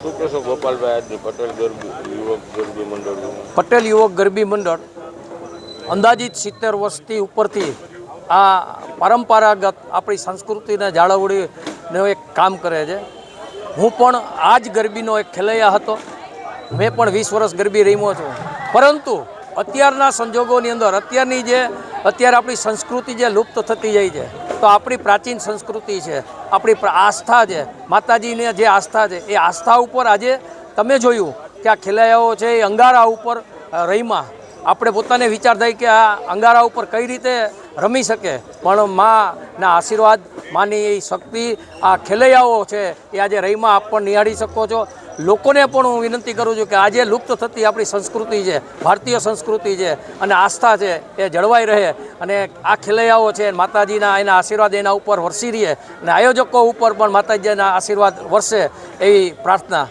શું કહેશો ગોપાલભાઈ આજની પટેલ યુવક ગરબી મંડળ? પટેલ યુવક ગરબી મંડળ અંદાજિત 70 વર્ષથી ઉપરથી આ પરંપરાગત આપણી સંસ્કૃતિને જાળવણીનું એક કામ કરે છે. હું પણ આ જ ગરબીનો એક ખેલૈયા હતો. મેં પણ 20 વર્ષ ગરબી રમ્યો છું. પરંતુ અત્યારના સંજોગોની અંદર અત્યારે આપણી સંસ્કૃતિ જે લુપ્ત થતી જાય છે, તો આપણી પ્રાચીન સંસ્કૃતિ છે, આપણી આસ્થા છે, માતાજીની જે આસ્થા છે, એ આસ્થા ઉપર આજે તમે જોયું કે આ ખેલૈયાઓ છે એ અંગારા ઉપર રમ્યા. આપણે પોતાને વિચાર થાય કે આ અંગારા ઉપર કઈ રીતે રમી શકે, પણ માના આશીર્વાદ, માની એ શક્તિ, આ ખેલૈયાઓ છે એ આજે રમ્યા આપ પણ નિહાળી શકો છો. લોકોને પણ હું વિનંતી કરું છું કે આજે લુપ્ત થતી આપણી સંસ્કૃતિ છે, ભારતીય સંસ્કૃતિ છે અને આસ્થા છે, એ જળવાઈ રહે અને આ ખેલૈયાઓ છે માતાજીના એના આશીર્વાદ એના ઉપર વરસી રહે અને આયોજકો ઉપર પણ માતાજીના આશીર્વાદ વરસે એવી પ્રાર્થના